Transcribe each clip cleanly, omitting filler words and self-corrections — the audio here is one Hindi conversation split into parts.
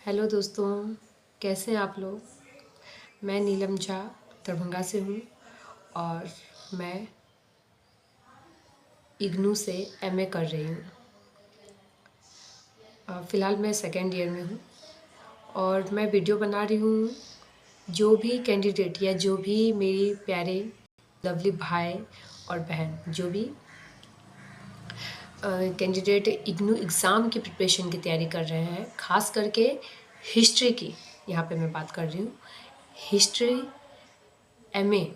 हेलो दोस्तों, कैसे हैं आप लोग। मैं नीलम झा दरभंगा से हूँ और मैं इग्नू से एमए कर रही हूँ। फ़िलहाल मैं सेकेंड ईयर में हूँ और मैं वीडियो बना रही हूँ। जो भी कैंडिडेट या जो भी मेरी प्यारे लवली भाई और बहन जो भी कैंडिडेट इग्नू एग्ज़ाम की प्रिपरेशन की तैयारी कर रहे हैं, ख़ास करके हिस्ट्री की यहाँ पे मैं बात कर रही हूँ। हिस्ट्री एमए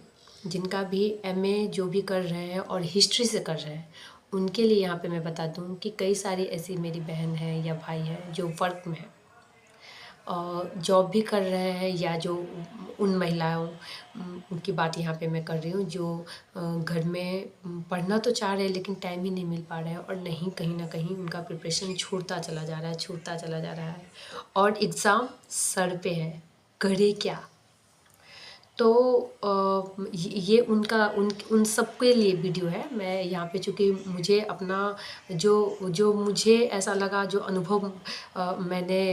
जिनका भी एमए जो भी कर रहे हैं और हिस्ट्री से कर रहे हैं, उनके लिए यहाँ पे मैं बता दूँ कि कई सारी ऐसी मेरी बहन है या भाई हैं जो वर्क में है और जॉब भी कर रहे हैं, या जो उन महिलाओं उनकी बात यहाँ पे मैं कर रही हूँ जो घर में पढ़ना तो चाह रहे हैं लेकिन टाइम ही नहीं मिल पा रहा है और नहीं कहीं ना कहीं उनका प्रिपरेशन छूटता चला जा रहा है और एग्ज़ाम सर पे है, करे क्या। तो ये उनका उन सब के लिए वीडियो है। मैं यहाँ पे चूँकि मुझे अपना जो जो मुझे ऐसा लगा, जो अनुभव मैंने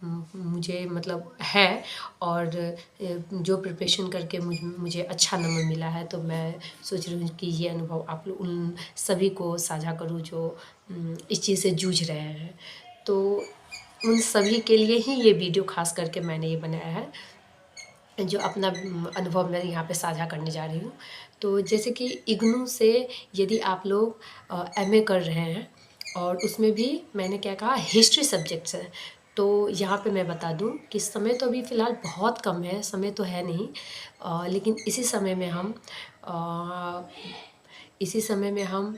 मुझे मतलब है और जो प्रिपरेशन करके मुझे अच्छा नंबर मिला है, तो मैं सोच रही हूँ कि ये अनुभव आप लोग उन सभी को साझा करूँ जो इस चीज़ से जूझ रहे हैं। तो उन सभी के लिए ही ये वीडियो ख़ास करके मैंने ये बनाया है, जो अपना अनुभव मैं यहाँ पे साझा करने जा रही हूँ। तो जैसे कि इग्नू से यदि आप लोग एमए कर रहे हैं और उसमें भी मैंने क्या कहा, हिस्ट्री सब्जेक्ट्स है, तो यहाँ पे मैं बता दूँ कि समय तो अभी फ़िलहाल बहुत कम है, समय तो है नहीं, लेकिन इसी समय में हम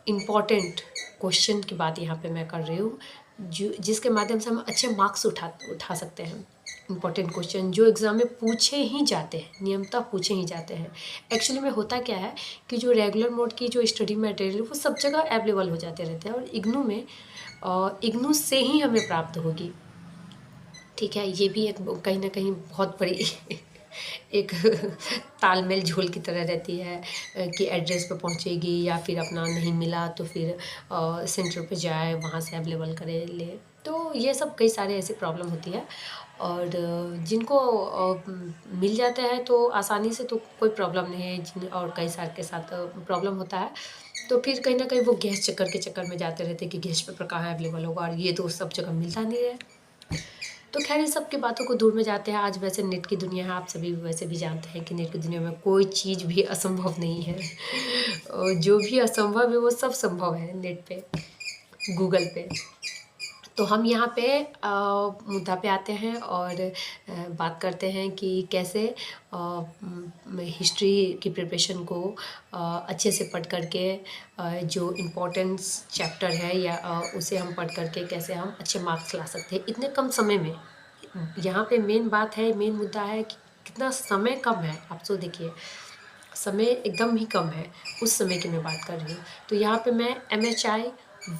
इम्पॉर्टेंट क्वेश्चन की बात यहाँ पे मैं कर रही हूँ, जो जिसके माध्यम से हम अच्छे मार्क्स उठा सकते हैं। इम्पॉर्टेंट क्वेश्चन जो एग्ज़ाम में पूछे ही जाते हैं, नियमतः पूछे ही जाते हैं। एक्चुअली में होता क्या है कि जो रेगुलर मोड की जो स्टडी मटेरियल वो सब जगह अवेलेबल हो जाते रहते हैं और इग्नू से ही हमें प्राप्त होगी। ठीक है, ये भी एक कहीं ना कहीं बहुत बड़ी एक तालमेल झोल की तरह रहती है कि एड्रेस पे पहुंचेगी या फिर अपना नहीं मिला तो फिर सेंटर पे जाए, वहाँ से अवेलेबल करे ले। तो ये सब कई सारे ऐसी प्रॉब्लम होती है और जिनको मिल जाता है तो आसानी से तो कोई प्रॉब्लम नहीं है, जिन और कई सारे के साथ प्रॉब्लम होता है तो फिर कहीं ना कहीं वो गैस चक्कर के चक्कर में जाते रहते हैं कि गैस पेपर कहाँ अवेलेबल होगा और ये तो सब जगह मिलता नहीं है। तो खैर इन सब की बातों को दूर में जाते हैं। आज वैसे नेट की दुनिया है, आप सभी वैसे भी जानते हैं कि नेट की दुनिया में कोई चीज़ भी असंभव नहीं है और जो भी असंभव है वो सब संभव है नेट पे, गूगल पे। तो हम यहाँ पे मुद्दा पे आते हैं और बात करते हैं कि कैसे हिस्ट्री की प्रिपरेशन को अच्छे से पढ़ करके जो इम्पोर्टेंस चैप्टर है या उसे हम पढ़ करके कैसे हम अच्छे मार्क्स ला सकते हैं इतने कम समय में। यहाँ पे मेन बात है, मेन मुद्दा है कि कितना समय कम है। आप तो देखिए समय एकदम ही कम है, उस समय की मैं बात कर रही हूँ। तो यहाँ पे मैं MHI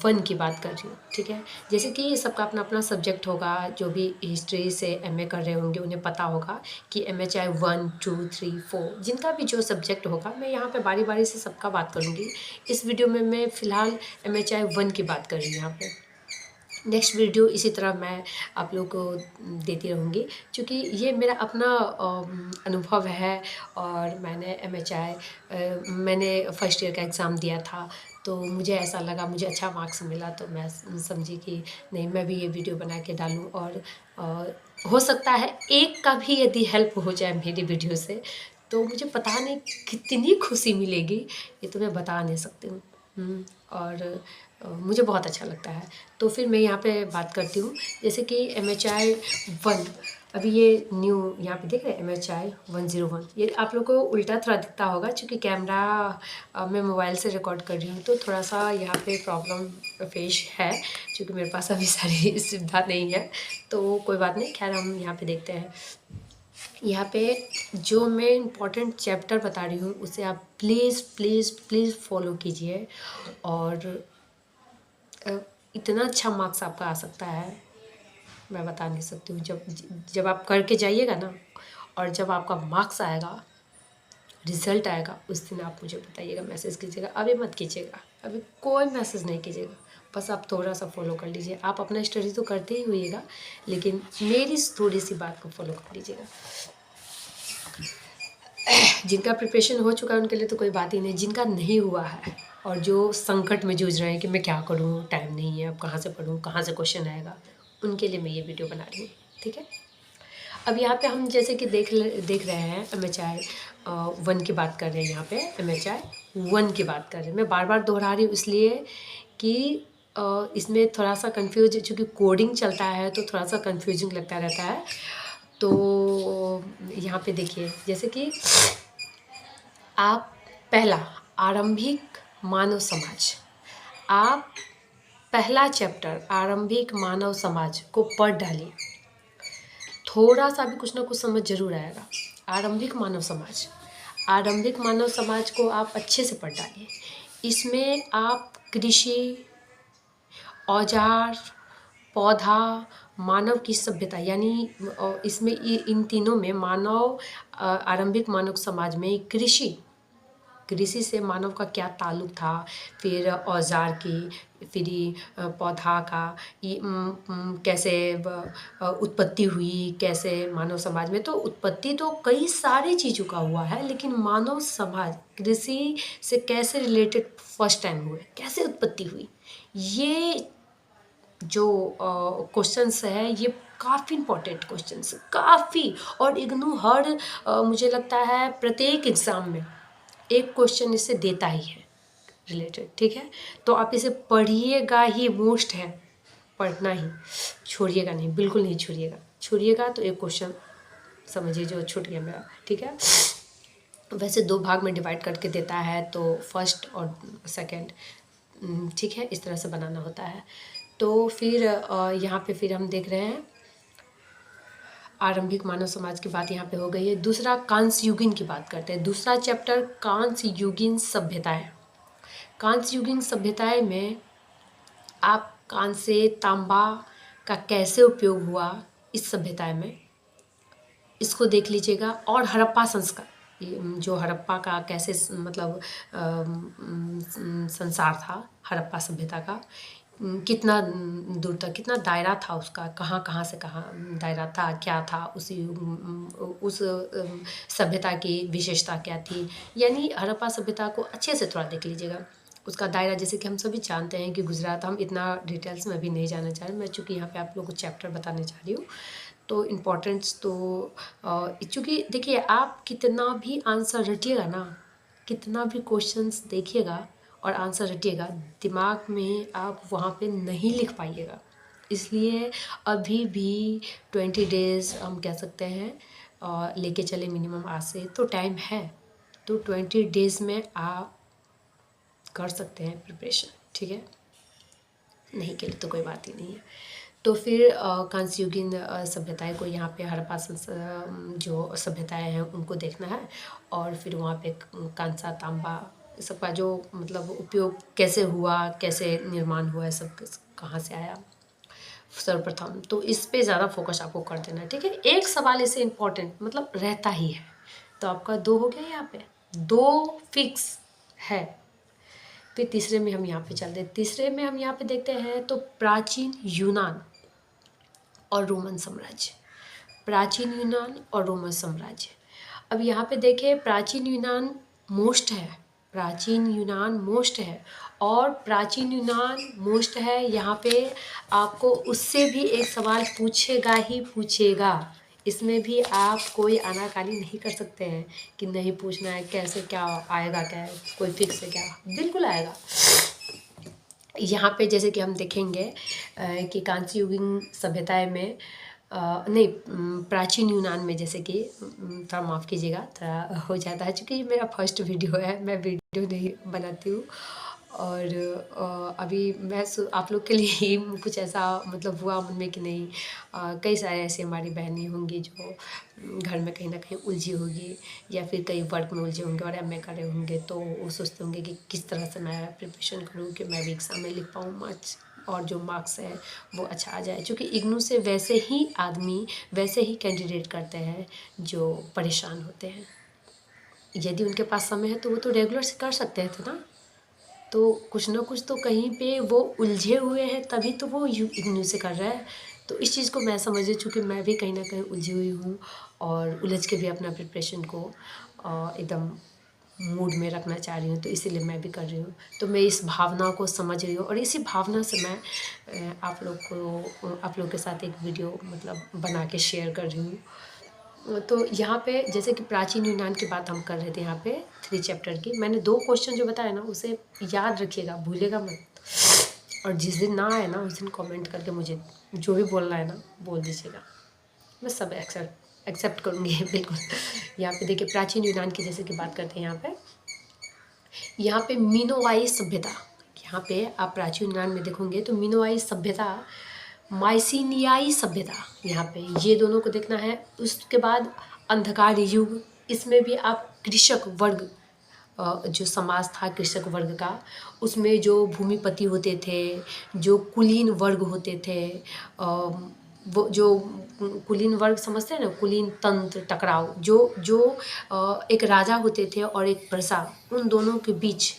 1 की बात कर रही हूँ, ठीक है। जैसे कि सबका अपना अपना सब्जेक्ट होगा, जो भी हिस्ट्री से एमए कर रहे होंगे उन्हें पता होगा कि MHI 1, 2, 3, 4 जिनका भी जो सब्जेक्ट होगा, मैं यहाँ पे बारी बारी से सबका बात करूँगी। इस वीडियो में मैं फ़िलहाल MHI 1 की बात कर रही हूँ यहाँ पे। नेक्स्ट वीडियो इसी तरह मैं आप लोग को देती रहूँगी, क्योंकि ये मेरा अपना अनुभव है और मैंने फर्स्ट ईयर का एग्ज़ाम दिया था, तो मुझे ऐसा लगा, मुझे अच्छा मार्क्स मिला, तो मैं समझी कि नहीं, मैं भी ये वीडियो बना के डालूँ और हो सकता है एक का भी यदि हेल्प हो जाए मेरी वीडियो से, तो मुझे पता नहीं कितनी खुशी मिलेगी, ये तो मैं बता नहीं सकती हूँ। और मुझे बहुत अच्छा लगता है। तो फिर मैं यहाँ पे बात करती हूँ, जैसे कि MHI 1, अभी ये न्यू यहाँ पे देख रहे हैं MHI 101। ये आप लोग को उल्टा थोड़ा दिखता होगा, क्योंकि कैमरा मैं मोबाइल से रिकॉर्ड कर रही हूँ तो थोड़ा सा यहाँ पे प्रॉब्लम पेश है, क्योंकि मेरे पास अभी सारी सुविधा नहीं है। तो कोई बात नहीं, खैर हम यहाँ पे देखते हैं। यहाँ पे जो मैं इम्पोर्टेंट चैप्टर बता रही हूँ उसे आप प्लीज़ प्लीज़ प्लीज़ फॉलो कीजिए और इतना अच्छा मार्क्स आपका आ सकता है, मैं बता नहीं सकती हूँ। जब आप करके जाइएगा ना और जब आपका मार्क्स आएगा, रिज़ल्ट आएगा, उस दिन आप मुझे बताइएगा, मैसेज कीजिएगा। अभी मत कीजिएगा, अभी कोई मैसेज नहीं कीजिएगा, बस आप थोड़ा सा फॉलो कर लीजिए। आप अपना स्टडी तो करते ही होइएगा, लेकिन मेरी थोड़ी सी बात को फॉलो कर लीजिएगा। जिनका प्रिपरेशन हो चुका है उनके लिए तो कोई बात ही नहीं, जिनका नहीं हुआ है और जो संकट में जूझ रहे हैं कि मैं क्या करूँ, टाइम नहीं है, अब कहाँ से पढूँ, कहाँ से क्वेश्चन आएगा, उनके लिए मैं ये वीडियो बना रही हूँ। ठीक है, अब यहाँ पे हम जैसे कि देख रहे हैं MHI 1 की बात कर रहे हैं। यहाँ पे MHI 1 की बात कर रहे हैं। मैं बार बार दोहरा रही हूँ इसलिए कि इसमें थोड़ा सा कंफ्यूज, चूँकि कोडिंग चलता है तो थोड़ा सा कंफ्यूजिंग लगता रहता है। तो यहाँ पे देखिए, जैसे कि आप पहला आरंभिक मानव समाज, आप पहला चैप्टर आरंभिक मानव समाज को पढ़ डालिए, थोड़ा सा भी कुछ ना कुछ समझ जरूर आएगा। आरंभिक मानव समाज, आरंभिक मानव समाज को आप अच्छे से पढ़ डालिए। इसमें आप कृषि, औजार, पौधा, मानव की सभ्यता, यानी इसमें इन तीनों में मानव, आरंभिक मानव समाज में कृषि से मानव का क्या ताल्लुक था, फिर औजार की, फिर पौधा का कैसे उत्पत्ति हुई, कैसे मानव समाज में, तो उत्पत्ति तो कई सारी चीज़ों का हुआ है, लेकिन मानव समाज कृषि से कैसे रिलेटेड फर्स्ट टाइम हुए, कैसे उत्पत्ति हुई, ये जो क्वेश्चंस है ये काफ़ी इम्पोर्टेंट क्वेश्चंस, काफ़ी। और इग्नू हर मुझे लगता है प्रत्येक एग्ज़ाम में एक क्वेश्चन इससे देता ही है रिलेटेड। ठीक है, तो आप इसे पढ़िएगा ही, मोस्ट है पढ़ना ही, छोड़िएगा नहीं, बिल्कुल नहीं छोड़िएगा तो एक क्वेश्चन समझिए जो छूट गया मेरा। ठीक है, वैसे 2 भाग में डिवाइड करके देता है, तो फर्स्ट और सेकंड, ठीक है, इस तरह से बनाना होता है। तो फिर यहाँ पे फिर हम देख रहे हैं आरंभिक मानव समाज की बात यहाँ पे हो गई है। दूसरा कांस्य युगीन की बात करते हैं। दूसरा चैप्टर कांस्य युगीन सभ्यताएं। कांस्य युगीन सभ्यताएं में आप कांस्य, तांबा का कैसे उपयोग हुआ इस सभ्यताएं में, इसको देख लीजिएगा। और हड़प्पा संस्कार, जो हड़प्पा का कैसे मतलब संसार था हड़प्पा सभ्यता का, कितना दूर तक, कितना दायरा था उसका, कहाँ कहाँ से कहाँ दायरा था, क्या था उस सभ्यता की विशेषता क्या थी, यानी हड़प्पा सभ्यता को अच्छे से थोड़ा देख लीजिएगा। उसका दायरा, जैसे कि हम सभी जानते हैं कि गुजरात, हम इतना डिटेल्स में अभी नहीं जाना चाह रहे, मैं चूँकि यहाँ पे आप लोगों को चैप्टर बताने जा रही हूँ, तो इम्पोर्टेंस तो चूँकि देखिए, आप कितना भी आंसर रटिएगा ना, कितना भी क्वेश्चंस देखिएगा और आंसर रटिएगा, दिमाग में आप वहाँ पे नहीं लिख पाइएगा। इसलिए अभी भी 20 डेज़ हम कह सकते हैं लेके चले मिनिमम आज से, तो टाइम है। तो 20 डेज़ में आप कर सकते हैं प्रिपरेशन। ठीक है, नहीं के लिए तो कोई बात ही नहीं है। तो फिर कांस्य युगीन सभ्यताएं को यहाँ पे हड़प्पा जो सभ्यताएं हैं उनको देखना है, और फिर वहाँ पे कांसा, तांबा, सबका जो मतलब उपयोग कैसे हुआ, कैसे निर्माण हुआ है, सब कहाँ से आया सर्वप्रथम, तो इस पे ज़्यादा फोकस आपको कर देना है। ठीक है, एक सवाल ऐसे इम्पोर्टेंट मतलब रहता ही है, तो आपका 2 हो गया, यहाँ पे 2 फिक्स है। फिर तीसरे में हम यहाँ पे चलते हैं। तीसरे में हम यहाँ पे देखते हैं तो प्राचीन यूनान और रोमन साम्राज्य। प्राचीन यूनान और रोमन साम्राज्य। अब यहाँ पे देखें, प्राचीन यूनान मोस्ट है, प्राचीन यूनान मोस्ट है, और प्राचीन यूनान मोस्ट है, यहाँ पे आपको उससे भी एक सवाल पूछेगा ही पूछेगा। इसमें भी आप कोई आनाकानी नहीं कर सकते हैं कि नहीं पूछना है, कैसे क्या आएगा, क्या है, कोई फिक्स है क्या, बिल्कुल आएगा। यहाँ पे जैसे कि हम देखेंगे कि कांस्य युगीन सभ्यताएं में नहीं, प्राचीन यूनान में, जैसे कि थोड़ा माफ़ कीजिएगा, थोड़ा हो जाता है, क्योंकि मेरा फर्स्ट वीडियो है, मैं वीडियो नहीं बनाती हूँ, और अभी मैं आप लोग के लिए ही कुछ ऐसा मतलब हुआ मन में कि नहीं, कई सारे ऐसे हमारी बहनें होंगी जो घर में कहीं ना कहीं उलझी होगी, या फिर कई वर्क में उलझे होंगे और MA कर रहे होंगे, तो वो सोचते होंगे कि किस तरह से मैं प्रिपरेशन करूँ कि मैं भी एग्ज़ाम में लिख पाऊँ मार्क्स, और जो मार्क्स है वो अच्छा आ जाए। क्योंकि इग्नू से वैसे ही आदमी, वैसे ही कैंडिडेट करते हैं जो परेशान होते हैं। यदि उनके पास समय है तो वो तो रेगुलर से कर सकते थे ना, तो कुछ ना कुछ तो कहीं पे वो उलझे हुए हैं, तभी तो वो इग्नोर से कर रहा है। तो इस चीज़ को मैं समझ चूँकि मैं भी कहीं ना कहीं उलझी हुई हूँ और उलझ के भी अपना प्रिपरेशन को एकदम मूड में रखना चाह रही हूँ, तो इसीलिए मैं भी कर रही हूँ। तो मैं इस भावना को समझ रही हूँ और इसी भावना से मैं आप लोग के साथ एक वीडियो मतलब बना के शेयर कर रही हूँ। तो यहाँ पे जैसे कि प्राचीन यूनान की बात हम कर रहे थे, यहाँ पे 3 चैप्टर की मैंने 2 क्वेश्चन जो बताया ना, उसे याद रखिएगा, भूलिएगा मत। और जिस दिन ना आए ना, उस दिन कमेंट करके मुझे जो भी बोलना है ना बोल दीजिएगा, मैं सब एक्सेप्ट करूँगी बिल्कुल। यहाँ पे देखिए प्राचीन यूनान की जैसे कि बात करते हैं, यहाँ पे मीनोवाई सभ्यता, यहाँ पे आप प्राचीन यूनान में देखोगे तो मीनोवाई सभ्यता, माइसिनियाई सभ्यता, यहाँ पे ये दोनों को देखना है। उसके बाद अंधकार युग, इसमें भी आप कृषक वर्ग, जो समाज था कृषक वर्ग का, उसमें जो भूमिपति होते थे, जो कुलीन वर्ग होते थे, वो जो कुलीन वर्ग समझते हैं ना, कुलीन तंत्र टकराव, जो जो एक राजा होते थे और एक प्रजा, उन दोनों के बीच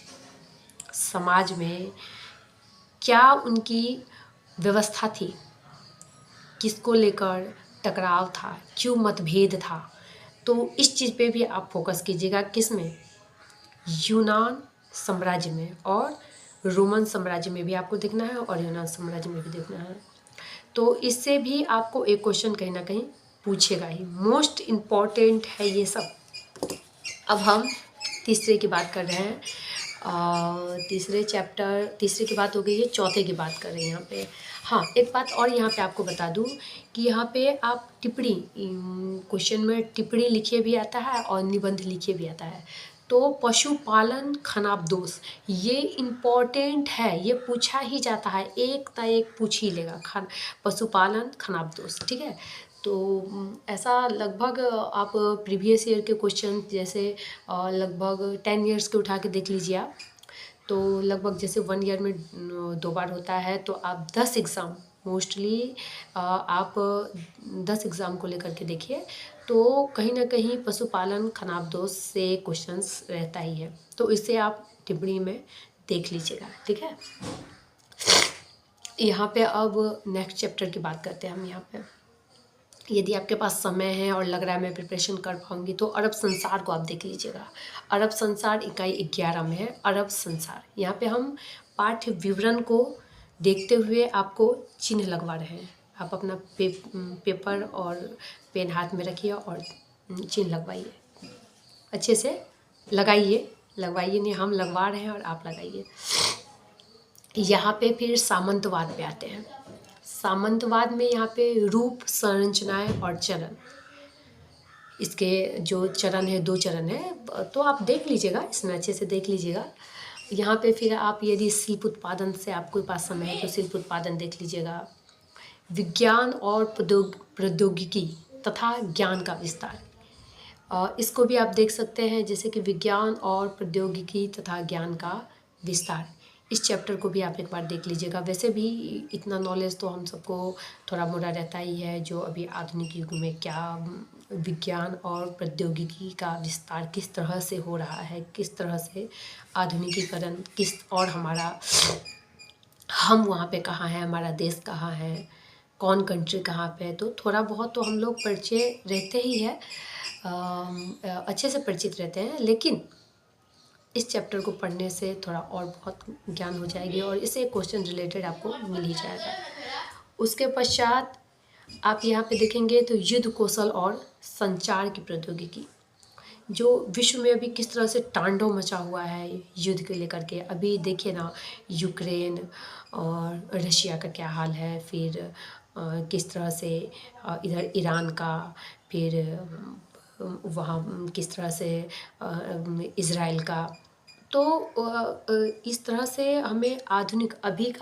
समाज में क्या उनकी व्यवस्था थी, किसको लेकर टकराव था, क्यों मतभेद था। तो इस चीज़ पे भी आप फोकस कीजिएगा, किस में, यूनान साम्राज्य में, और रोमन साम्राज्य में भी आपको देखना है और यूनान साम्राज्य में भी देखना है। तो इससे भी आपको एक क्वेश्चन कहीं ना कहीं पूछेगा ही, मोस्ट इम्पॉर्टेंट है ये सब। अब हम तीसरे की बात कर रहे हैं, तीसरे की बात हो गई है, चौथे की बात कर रहे हैं यहाँ पे। हाँ, एक बात और यहाँ पे आपको बता दूँ कि यहाँ पे आप टिप्पणी, क्वेश्चन में टिप्पणी लिखिए भी आता है और निबंध लिखिए भी आता है। तो पशुपालन खनाबदोष, ये इम्पॉर्टेंट है, ये पूछा ही जाता है, एक ना एक पूछ ही लेगा, पशुपालन खनाबदोष, ठीक है। तो ऐसा लगभग आप प्रीवियस ईयर के क्वेश्चन जैसे लगभग 10 इयर्स के उठा के देख लीजिए आप, तो लगभग जैसे 1 ईयर में 2 बार होता है, तो आप 10 एग्ज़ाम मोस्टली आप 10 एग्ज़ाम को लेकर के देखिए, तो कहीं ना कहीं पशुपालन खनाबदोष से क्वेश्चंस रहता ही है, तो इसे आप टिप्पणी में देख लीजिएगा, ठीक है। यहाँ पे अब नेक्स्ट चैप्टर की बात करते हैं हम। यहाँ पे यदि आपके पास समय है और लग रहा है मैं प्रिपरेशन कर पाऊँगी, तो अरब संसार को आप देख लीजिएगा। अरब संसार इकाई 11 में है, अरब संसार। यहाँ पे हम पाठ्य विवरण को देखते हुए आपको चिन्ह लगवा रहे हैं। आप अपना पेपर और पेन हाथ में रखिए और चिन्ह लगवाइए, अच्छे से लगवाइए नहीं, हम लगवा रहे हैं और आप लगाइए। यहाँ पे फिर सामंतवाद पे आते हैं। सामंतवाद में यहाँ पे रूप, संरचनाएं और चरण, इसके जो चरण है, 2 चरण है, तो आप देख लीजिएगा, इसमें अच्छे से देख लीजिएगा। यहाँ पे फिर आप यदि शिल्प उत्पादन से आपके पास समय है तो शिल्प उत्पादन देख लीजिएगा। विज्ञान और प्रौद्योगिकी तथा ज्ञान का विस्तार, इसको भी आप देख सकते हैं, जैसे कि विज्ञान और प्रौद्योगिकी तथा ज्ञान का विस्तार। इस चैप्टर को भी आप एक बार देख लीजिएगा। वैसे भी इतना नॉलेज तो हम सबको थोड़ा मोड़ा रहता ही है, जो अभी आधुनिक युग में क्या विज्ञान और प्रौद्योगिकी का विस्तार किस तरह से हो रहा है, किस तरह से आधुनिकीकरण, किस और हम वहाँ पे कहाँ हैं, हमारा देश कहाँ है, कौन कंट्री कहाँ पे है, तो थोड़ा बहुत तो हम लोग परिचय रहते ही है, अच्छे से परिचित रहते हैं। लेकिन इस चैप्टर को पढ़ने से थोड़ा और बहुत ज्ञान हो जाएगी और इससे क्वेश्चन रिलेटेड आपको मिल ही जाएगा। उसके पश्चात आप यहाँ पे देखेंगे तो युद्ध कौशल और संचार की प्रौद्योगिकी, जो विश्व में अभी किस तरह से तांडव मचा हुआ है युद्ध के लेकर के। अभी देखिए ना, यूक्रेन और रशिया का क्या हाल है, फिर किस तरह से इधर ईरान का, फिर वहाँ किस तरह से इज़राइल का। तो इस तरह से हमें आधुनिक अभी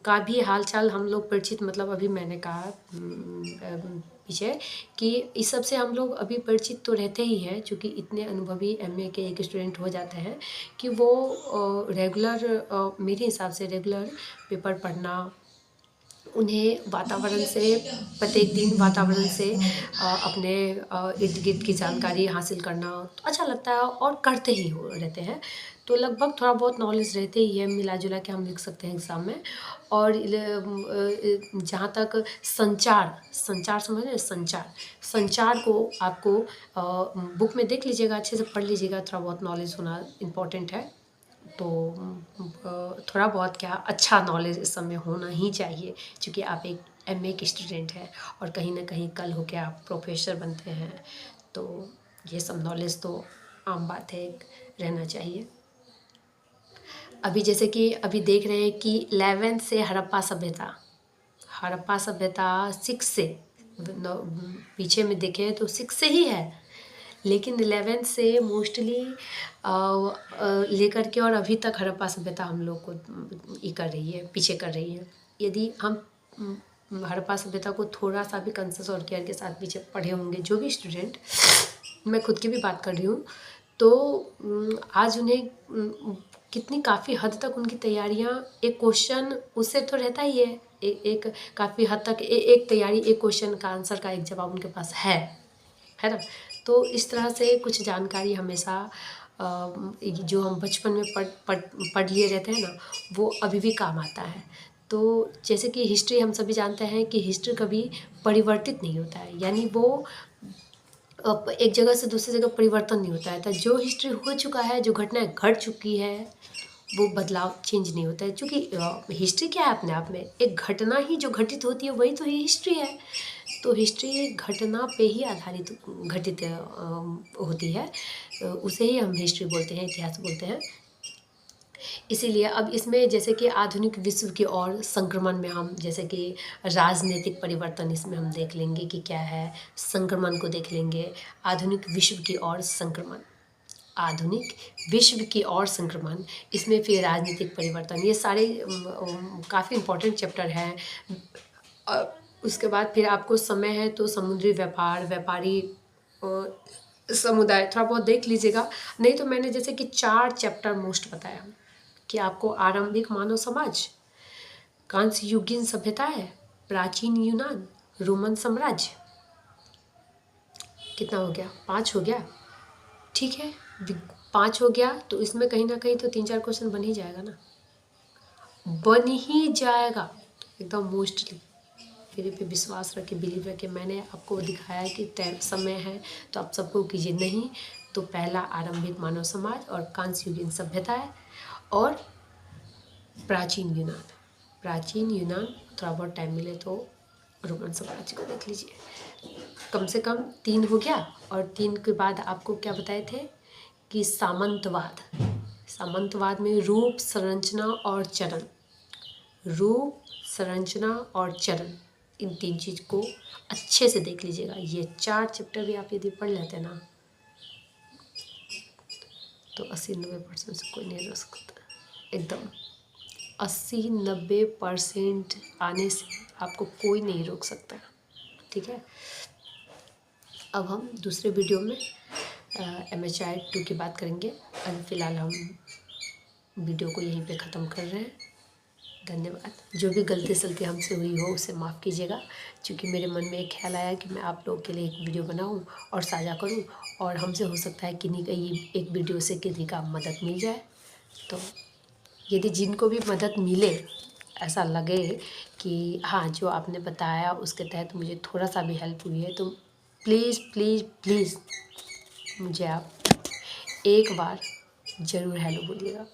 का भी हाल-चाल हम लोग परिचित, मतलब अभी मैंने कहा पीछे कि इस सब से हम लोग अभी परिचित तो रहते ही हैं, चूँकि इतने अनुभवी एमए के एक स्टूडेंट हो जाते हैं कि वो रेगुलर, मेरे हिसाब से रेगुलर पेपर पढ़ना, उन्हें वातावरण से प्रत्येक दिन वातावरण से अपने इर्द गिर्द की जानकारी हासिल करना तो अच्छा लगता है और करते ही हो रहते हैं। तो लगभग थोड़ा बहुत नॉलेज रहते ही है, मिला जुला के हम लिख सकते हैं एग्ज़ाम में। और जहाँ तक संचार, संचार समझ रहे हैं, संचार को आपको बुक में देख लीजिएगा, अच्छे से पढ़ लीजिएगा, थोड़ा बहुत नॉलेज होना इम्पोर्टेंट है। तो थोड़ा बहुत क्या, अच्छा नॉलेज इस समय होना ही चाहिए, क्योंकि आप एक एमए के स्टूडेंट हैं और कहीं ना कहीं कल होके आप प्रोफेसर बनते हैं। तो ये सब नॉलेज तो आम बात है, रहना चाहिए। अभी जैसे कि अभी देख रहे हैं कि 11th से हड़प्पा सभ्यता 6 से पीछे में देखें तो 6 से ही है, लेकिन 11th से मोस्टली लेकर के और अभी तक हड़प्पा सभ्यता हम लोग को ये कर रही है, पीछे कर रही है। यदि हम हड़प्पा सभ्यता को थोड़ा सा भी कंसेस और केयर के साथ पीछे पढ़े होंगे, जो भी स्टूडेंट, मैं खुद की भी बात कर रही हूँ, तो आज उन्हें कितनी काफ़ी हद तक उनकी तैयारियाँ, एक क्वेश्चन उससे तो रहता ही है, एक काफ़ी हद तक एक तैयारी, एक क्वेश्चन का आंसर का एक जवाब उनके पास है ना। तो इस तरह से कुछ जानकारी हमेशा जो हम बचपन में पढ़ लिए रहते हैं ना, वो अभी भी काम आता है। तो जैसे कि हिस्ट्री हम सभी जानते हैं कि हिस्ट्री कभी परिवर्तित नहीं होता है, यानी वो एक जगह से दूसरी जगह परिवर्तन नहीं होता है। तो जो हिस्ट्री हो चुका है, जो घटनाएं घट चुकी है, वो बदलाव चेंज नहीं होता है, क्योंकि हिस्ट्री क्या है, अपने आप में एक घटना ही जो घटित होती है, वही तो हिस्ट्री है। तो हिस्ट्री घटना पे ही आधारित घटित होती है, उसे ही हम हिस्ट्री बोलते हैं, इतिहास बोलते हैं। इसीलिए अब इसमें जैसे कि आधुनिक विश्व की ओर संक्रमण में हम, जैसे कि राजनीतिक परिवर्तन, इसमें हम देख लेंगे कि क्या है, संक्रमण को देख लेंगे। आधुनिक विश्व की ओर संक्रमण, आधुनिक विश्व की ओर संक्रमण, इसमें फिर राजनीतिक परिवर्तन, ये सारे काफ़ी इम्पोर्टेंट चैप्टर हैं। उसके बाद फिर आपको समय है तो समुद्री व्यापार, व्यापारी समुदाय, थोड़ा बहुत देख लीजिएगा। नहीं तो मैंने जैसे कि 4 चैप्टर मोस्ट बताया कि आपको आरंभिक मानव समाज, कांस्य युगीन सभ्यताएं, प्राचीन यूनान, रोमन साम्राज्य, कितना हो गया, 5 हो गया, ठीक है। 5 हो गया तो इसमें कहीं ना कहीं तो 3-4 क्वेश्चन बन ही जाएगा ना, बन ही जाएगा एकदम मोस्टली। मेरे पे विश्वास रखे, बिलीव रखे, मैंने आपको दिखाया कि तय समय है तो आप सबको कीजिए। नहीं तो पहला आरंभिक मानव समाज और कांस्य युगीन सभ्यताएं और प्राचीन यूनान, थोड़ा बहुत टाइम मिले तो रोमन साम्राज्य को देख लीजिए। कम से कम 3 हो गया। और 3 के बाद आपको क्या बताए थे कि सामंतवाद में रूप, संरचना और चरण, इन 3 चीज़ को अच्छे से देख लीजिएगा। ये 4 चैप्टर भी आप यदि पढ़ लेते हैं ना, तो 80-90% से कोई नहीं रोक सकता, एकदम 80-90% आने से आपको कोई नहीं रोक सकता, ठीक है। अब हम दूसरे वीडियो में MHI 2 की बात करेंगे। अभी फ़िलहाल हम वीडियो को यहीं पे ख़त्म कर रहे हैं। धन्यवाद। जो भी गलती सलती हमसे हुई हो उसे माफ़ कीजिएगा, क्योंकि मेरे मन में एक ख्याल आया कि मैं आप लोगों के लिए एक वीडियो बनाऊं और साझा करूं, और हमसे हो सकता है किन्हीं का ये एक वीडियो से किसी का मदद मिल जाए। तो यदि जिनको भी मदद मिले, ऐसा लगे कि हाँ, जो आपने बताया उसके तहत मुझे थोड़ा सा भी हेल्प हुई है, तो प्लीज़ प्लीज़ प्लीज़ मुझे आप एक बार ज़रूर हेलो बोलिएगा।